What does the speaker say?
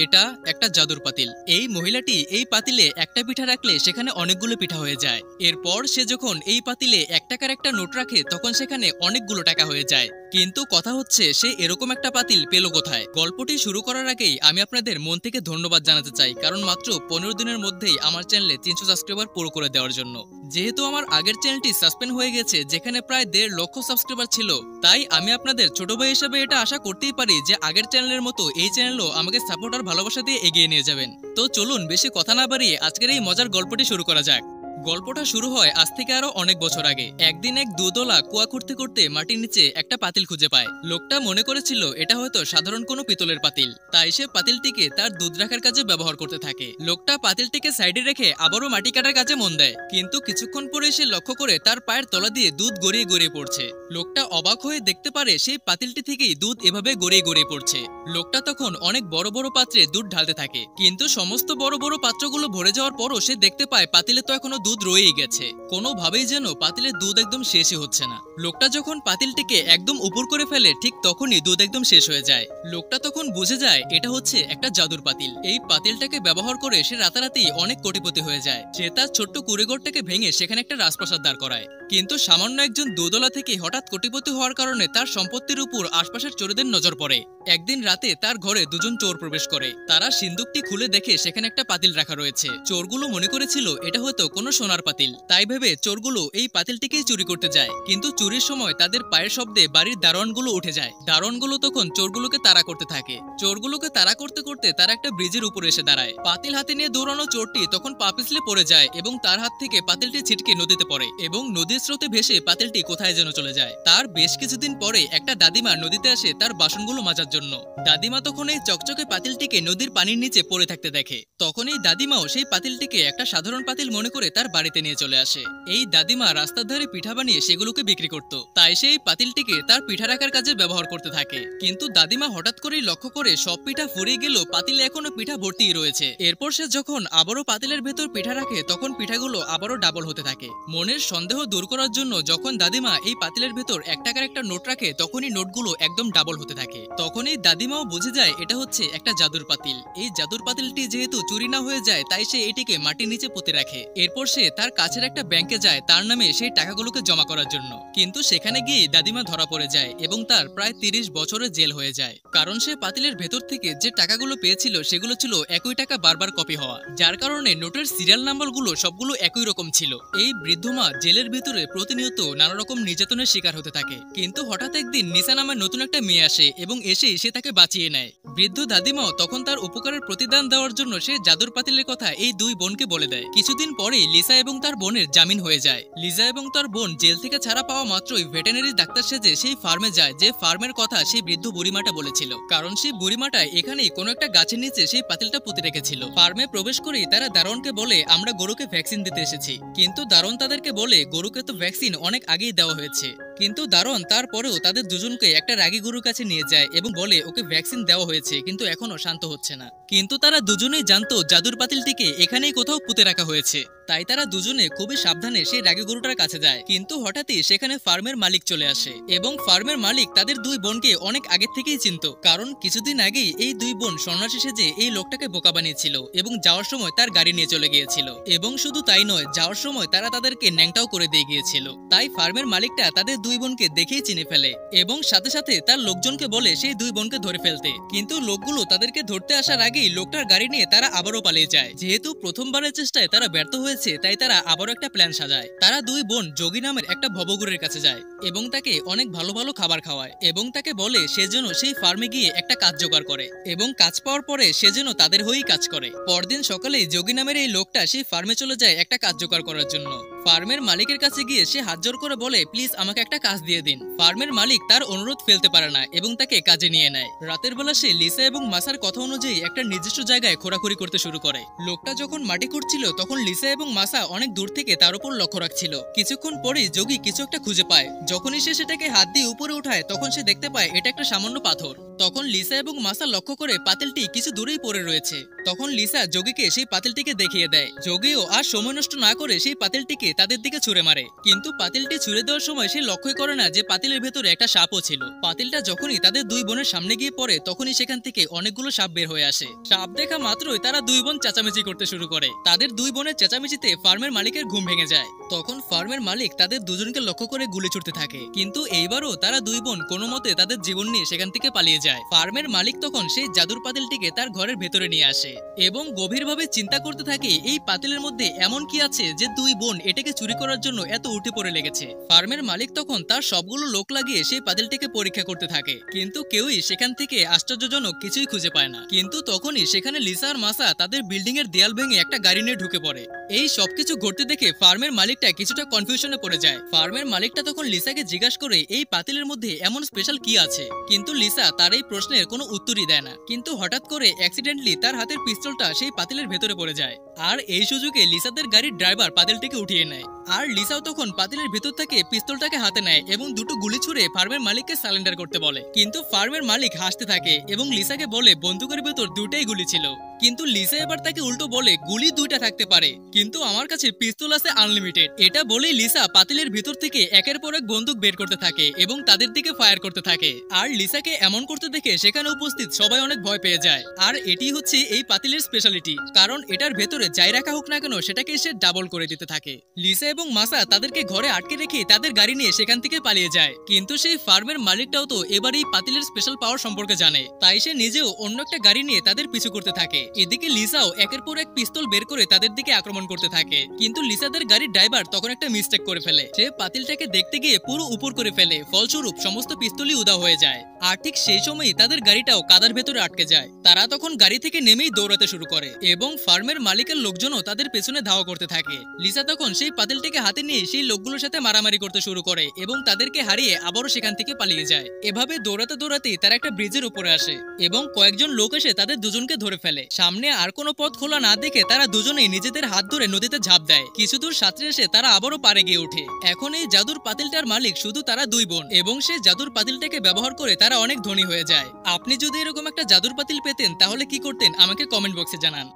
এটা একটা জাদুর পাতিল। এই মহিলাটি এই পাতিলে একটা পিঠা রাখলে সেখানে অনেকগুলো পিঠা হয়ে যায়। এরপর সে যখন এই পাতিলে ১ টাকার একটা নোট রাখে তখন সেখানে অনেকগুলো টাকা হয়ে যায়। কিন্তু কথা হচ্ছে সে এরকম একটা পাতিল পেল কোথায়? গল্পটি শুরু করার আগেই আমি আপনাদের মন থেকে ধন্যবাদ জানাতে চাই, কারণ মাত্র ১৫ দিনের মধ্যেই আমার চ্যানেলে ৩০০ সাবস্ক্রাইবার পুরো করে দেওয়ার জন্য। যেহেতু আমার আগের চ্যানেলটি সাসপেন্ড হয়ে গেছে, যেখানে প্রায় ১.৫ লক্ষ সাবস্ক্রাইবার ছিল, তাই আমি আপনাদের ছোট ভাই হিসেবে এটা আশা করতেই পারি যে আগের চ্যানেলের মতো এই চ্যানেলও আমাকে সাপোর্ট আর ভালোবাসা দিয়ে এগিয়ে নিয়ে যাবেন। তো চলুন বেশি কথা না বাড়িয়ে আজকের এই মজার গল্পটি শুরু করা যাক। গল্পটা শুরু হয় আজ থেকে আরো অনেক বছর আগে। একদিন এক দুধওয়ালা কুয়া করতে করতে মাটির নিচে একটা পাতিল খুঁজে পায়। লোকটা মনে করেছিল এটা হয়তো সাধারণ কোনো পিতলের পাতিল, তাই সে পাতিলটিকে তার দুধ রাখার কাজে ব্যবহার করতে থাকে। লোকটা পাতিলটিকে সাইডে রেখে আবারও মাটি কাটার কাজে মন দেয়, কিন্তু কিছুক্ষণ পরে সে লক্ষ্য করে তার পায়ের তলা দিয়ে দুধ গড়িয়ে গড়িয়ে পড়ছে। লোকটা অবাক হয়ে দেখতে পারে সেই পাতিলটি থেকেই দুধ এভাবে গড়িয়ে গড়িয়ে পড়ছে। লোকটা তখন অনেক বড় বড় পাত্রে দুধ ঢালতে থাকে, কিন্তু সমস্ত বড় বড় পাত্রগুলো ভরে যাওয়ার পরও সে দেখতে পায় পাতিলে তো এখনো দুধ রয়েই গেছে। কোনোভাবেই যেন পাতিলের দুধ একদম শেষই হচ্ছে না। লোকটা যখন পাতিলটিকে একদম উপর করে ফেলে ঠিক তখনই দুধ একদম শেষ হয়ে যায়। লোকটা তখন বুঝে যায় এটা হচ্ছে একটা জাদুর পাতিল। এই পাতিলটাকে ব্যবহার করে সে রাতারাতি অনেক কোটিপতি হয়ে যায়। সে তার ছোট্ট কুঁড়েঘরটাকে ভেঙে সেখানে একটা রাজপ্রাসাদ দাঁড় করায়। কিন্তু সামান্য একজন দুধওয়ালা থেকে হঠাৎ কোটিপতি হওয়ার কারণে তার সম্পত্তির উপর আশপাশের চোরদের নজর পড়ে। একদিন রাতে তার ঘরে দুজন চোর প্রবেশ করে। তারা সিন্দুকটি খুলে দেখে সেখানে একটা পাতিল রাখা রয়েছে। চোরগুলো মনে করেছিল এটা হয়তো কোনো সোনার পাতিল, তাই ভেবে চোরগুলো এই পাতিলটিকেই চুরি করতে যায়। কিন্তু চুরির সময় তাদের পায়ের শব্দে বাড়ির দারোয়ানগুলো উঠে যায়। দারোয়ানগুলো তখন চোরগুলোকে তাড়া করতে থাকে। চোরগুলোকে তাড়া করতে করতে তারা একটা ব্রিজের উপরে এসে দাঁড়ায়। পাতিল হাতে নিয়ে দৌড়ানো চোরটি তখন পা পিছলে পড়ে যায় এবং তার হাত থেকে পাতিলটি ছিটকে নদীতে পড়ে এবং নদীর স্রোতে ভেসে পাতিলটি কোথায় যেন চলে যায়। তার বেশ কিছুদিন পরে একটা দাদিমা নদীতে আসে তার বাসনগুলো মাজার জন্য। দাদিমা তখন এই চকচকে পাতিলটিকে নদীর পানির নিচে পড়ে থাকতে দেখে। তখন এই দাদিমাও সেই পাতিলটিকে একটা সাধারণ পাতিল মনে করে তার বাড়িতে নিয়ে চলে আসে। এই দাদিমা রাস্তার ধারে পিঠা বানিয়ে সেগুলোকে বিক্রি করত, তাই সে এই পাতিলটিকে তার পিঠা রাখার কাজে ব্যবহার করতে থাকে। কিন্তু দাদিমা হঠাৎ করেই লক্ষ্য করে সব পিঠা ফুরিয়ে গেলেও পাতিলে এখনো পিঠা ভর্তিই রয়েছে। এরপর সে যখন আবারও পাতিলের ভেতর পিঠা রাখে তখন পিঠাগুলো আবারও ডাবল হতে থাকে। মনের সন্দেহ দূর করার জন্য যখন দাদিমা এই পাতিলের ভেতর ১ টাকার একটা নোট রাখে তখনই নোটগুলো একদম ডাবল হতে থাকে। তখনই দাদিমাও বুঝে যায় এটা হচ্ছে একটা জাদুর পাতিল। এই জাদুর পাতিলটি যেহেতু চুরি না হয়ে যায় তাই সে এটিকে মাটির নিচে পুঁতে রাখে। এরপর সে তার কাছের একটা ব্যাংকে যায় তার নামে সেই টাকাগুলোকে জমা করার জন্য। কিন্তু সেখানে গিয়ে দাদিমা ধরা পড়ে যায় এবং তার প্রায় ৩০ বছরের জেল হয়ে যায়, কারণ সে পাতিলের ভেতর থেকে যে টাকাগুলো পেয়েছিল সেগুলো ছিল একই টাকা বারবার কপি হওয়া, যার কারণে নোটের সিরিয়াল নাম্বারগুলো সবগুলো একই রকম ছিল। এই বৃদ্ধ মা জেলের ভিতরে প্রতিনিয়ত নানা রকম নির্যাতনের শিকার হতে থাকে। কিন্তু হঠাৎ একদিন নিসা নামের নতুন একটা মেয়ে আসে এবং এসেই সে তাকে বাঁচিয়ে নেয়। বৃদ্ধ দাদিমাও তখন তার উপকারের প্রতিদান দেওয়ার জন্য সে জাদুর পাতিলের কথা এই দুই বোনকে বলে দেয়। কিছুদিন পরেই লিসা এবং তার বোনের জামিন হয়ে যায়। লিজা এবং তার বোন জেল থেকে ছাড়া পাওয়া মাত্রই ভেটেরিনারি ডাক্তার সেজে সেই ফার্মে যায় যে ফার্মের কথা সেই বৃদ্ধ বুড়িমাটা বলেছিল, কারণ সেই বুড়িমাটা এখানেই কোনো একটা গাছের নিচে সেই পাতিলটা পুঁতে রেখেছিল। ফার্মে প্রবেশ করেই তারা দারোয়ানকে বলে আমরা গরুকে ভ্যাকসিন দিতে এসেছি। কিন্তু দারোয়ান তাদেরকে বলে গরুকে তো ভ্যাকসিন অনেক আগেই দেওয়া হয়েছে। কিন্তু দারোয়ান তারপরেও তাদের দুজনকে একটা রাগী গরুর কাছে নিয়ে যায় এবং বলে ওকে ভ্যাকসিন দেওয়া হয়েছে কিন্তু এখনো শান্ত হচ্ছে না। কিন্তু তারা দুজনেই জানতো জাদুর পাতিলটিকে এখানেই কোথাও পুঁতে রাখা হয়েছে, তাই তারা দুজনে খুবই সাবধানে সেই রাগী গরুটার কাছে যায়। কিন্তু হঠাৎই সেখানে ফার্মের মালিক চলে আসে এবং ফার্মের মালিক তাদের দুই বোনকে অনেক আগে থেকেই চিনত, কারণ কিছুদিন আগেই এই দুই বোন সন্ন্যাসী সেজে এই লোকটাকে বোকা বানিয়েছিল এবং যাওয়ার সময় তার গাড়ি নিয়ে চলে গিয়েছিল। এবং শুধু তাই নয়, যাওয়ার সময় তারা তাদেরকে ন্যাংটাও করে দিয়ে গিয়েছিল। তাই ফার্মের মালিকটা তাদের দুই বোনকে দেখেই চিনে ফেলে এবং সাথে সাথে তার লোকজনকে বলে সেই দুই বোনকে ধরে ফেলতে। কিন্তু লোকগুলো তাদেরকে ধরতে আসার আগেই লোকটার গাড়ি নিয়ে তারা আবারও পালিয়ে যায়। যেহেতু প্রথমবারের চেষ্টায় তারা ব্যর্থ হয়েছে তাই তারা আবারও একটা প্ল্যান সাজায়। তারা দুই বোন যোগী নামের একটা ভবগুরুর কাছে যায় এবং তাকে অনেক ভালো ভালো খাবার খাওয়ায় এবং তাকে বলে সে যেন সেই ফার্মে গিয়ে একটা কাজ জোগাড় করে এবং কাজ পাওয়ার পরে সে যেন তাদের হয়েই কাজ করে। পরদিন সকালেই যোগী নামের এই লোকটা সেই ফার্মে চলে যায় একটা কাজ জোগাড় করার জন্য। ফার্মের মালিকের কাছে গিয়ে সে হাত জোড় করে বলে প্লিজ আমাকে একটা কাজ দিয়ে দিন। ফার্মের মালিক তার অনুরোধ ফেলতে পারে না এবং তাকে কাজে নিয়ে নেয়। রাতের বেলা সে লিসা এবং মাসার কথা অনুযায়ী একটা নির্দিষ্ট জায়গায় খোঁড়াখুড়ি করতে শুরু করে। লোকটা যখন মাটি খুঁড়ছিল তখন লিসা এবং মাসা অনেক দূর থেকে তার উপর লক্ষ্য রাখছিল। কিছুক্ষণ পরেই যোগী কিছু একটা খুঁজে পায়। যখনই সে সেটাকে হাত দিয়ে উপরে উঠায় তখন সে দেখতে পায় এটা একটা সামান্য পাথর। তখন লিসা এবং মাসা লক্ষ্য করে পাতিলটি কিছু দূরেই পড়ে রয়েছে। তখন লিসা যোগীকে সেই পাতিলটিকে দেখিয়ে দেয়। যোগীও আর সময় নষ্ট না করে সেই পাতিলটিকে তাদের দিকে ছুঁড়ে মারে, কিন্তু পাতিলটি ছুঁড়ে দেওয়ার সময় সে লক্ষ্যই করে না যে পাতিলের ভেতরে একটা সাপও ছিল। পাতিলটা যখনই তাদের দুই বোনের সামনে গিয়ে পড়ে তখনই সেখান থেকে অনেকগুলো সাপ বের হয়ে আসে। সাপ দেখা মাত্রই তারা দুই বোন চেঁচামেচি করতে শুরু করে। তাদের দুই বোনের চেঁচামেচিতে ফার্মের মালিকের ঘুম ভেঙে যায়। তখন ফার্মের মালিক তাদের দুজনকে লক্ষ্য করে গুলি ছুড়তে থাকে, কিন্তু এইবারও তারা দুই বোন কোনো মতে তাদের জীবন নিয়ে সেখান থেকে পালিয়ে যায়। ফার্মের মালিক তখন সেই জাদুর পাতিলটিকে তার ঘরের ভেতরে নিয়ে আসে এবং গভীরভাবে চিন্তা করতে থাকে এই পাতিলের মধ্যে এমন কি আছে যে দুই বোন এটাকে চুরি করার জন্য এত উঠে পড়ে লেগেছে। ফার্মের মালিক তখন তার সবগুলো লোক লাগিয়ে সেই পাতিলটিকে পরীক্ষা করতে থাকে, কিন্তু কেউই সেখান থেকে আশ্চর্যজনক কিছুই খুঁজে পায় না। কিন্তু তখনই সেখানে লিসা আর মাসা তাদের বিল্ডিং এর দেয়াল ভেঙে একটা গাড়ি নিয়ে ঢুকে পড়ে। এই সবকিছু ঘটতে দেখে ফার্মের মালিকটা কিছুটা কনফিউশনে পড়ে যায়। ফার্মের মালিকটা তখন লিসাকে জিজ্ঞাসা করে এই পাতিলের মধ্যে এমন স্পেশাল কি আছে, কিন্তু লিসা তার এই প্রশ্নের কোনো উত্তরই দেয় না। কিন্তু হঠাৎ করে অ্যাক্সিডেন্টলি তার হাতের পিস্তলটা সেই পাতিলের ভেতরে পড়ে যায়, আর এই সুযোগে লিসাদের গাড়ির ড্রাইভার পাতিলটিকে উঠিয়ে নেয়। আর লিসাও তখন পাতিলের ভেতর থেকে পিস্তলটাকে হাতে নেয় এবং দুটো গুলি ছুড়ে ফার্মের মালিককে সারেন্ডার করতে বলে। কিন্তু ফার্মের মালিক হাসতে থাকে এবং লিসাকে বলে বন্দুকের ভেতর দুটাই গুলি ছিল। কিন্তু লিসা এবার তাকে উল্টো বলে গুলি দুইটা থাকতে পারে, কিন্তু আমার কাছে পিস্তল আছে আনলিমিটেড। এটা বলেই লিসা পাতিলের ভিতর থেকে একের পর এক বন্দুক বের করতে থাকে এবং তাদের দিকে ফায়ার করতে থাকে। আর লিসাকে এমন করতে দেখে সেখানে উপস্থিত সবাই অনেক ভয় পেয়ে যায়। আর এটি হচ্ছে এই পাতিলের স্পেশালিটি, কারণ এটার ভেতরে যাই রাখা হোক না কেন সেটাকে সে ডাবল করে দিতে থাকে। লিসা এবং মাসা তাদেরকে ঘরে আটকে রেখে তাদের গাড়ি নিয়ে সেখান থেকে পালিয়ে যায়। কিন্তু সেই ফার্মের মালিকটাও তো এবার এই পাতিলের স্পেশাল পাওয়ার সম্পর্কে জানে, তাই সে নিজেও অন্য একটা গাড়ি নিয়ে তাদের পিছু করতে থাকে। এদিকে লিসাও একের পর এক পিস্তল বের করে তাদের দিকে আক্রমণ করতে থাকে, কিন্তু লিসাদের গাড়ির ড্রাইভার তখন একটা মিস্টেক করে ফেলে। সে পাতিলটাকে দেখতে গিয়ে পুরো উপর করে ফেলে, ফলস্বরূপ সমস্ত পিস্তলই উধাও হয়ে যায়। আর ঠিক সেই সময়ই তাদের গাড়িটাও কাদার ভেতরে আটকে যায়। তারা তখন গাড়ি থেকে নেমেই দৌড়াতে শুরু করে এবং ফার্মের মালিকের লোকজনও তাদের পেছনে ধাওয়া করতে থাকে। লিসা তখন সেই পাতিলটিকে হাতে নিয়ে সেই লোকগুলোর সাথে মারামারি করতে শুরু করে এবং তাদেরকে হারিয়ে আবারও সেখান থেকে পালিয়ে যায়। এভাবে দৌড়াতে দৌড়াতেই তারা একটা ব্রিজের উপরে আসে এবং কয়েকজন লোক এসে তাদের দুজনকে ধরে ফেলে। সামনে আর কোনো পথ খোলা না দেখে তারা দুজনেই নিজেদের হাত ধরে নদীতে ঝাঁপ দেয়। কিছু দূর সাঁতরে এসে তারা আবারও পাড়ে গিয়ে ওঠে। এখন এই জাদুর পাতিলটার মালিক শুধু তারা দুই বোন এবং সে জাদুর পাতিলটাকে ব্যবহার করে তারা অনেক ধনী হয়ে যায়। আপনি যদি এরকম একটা জাদুর পাতিল পেতেন তাহলে কি করতেন আমাকে কমেন্ট বক্সে জানান।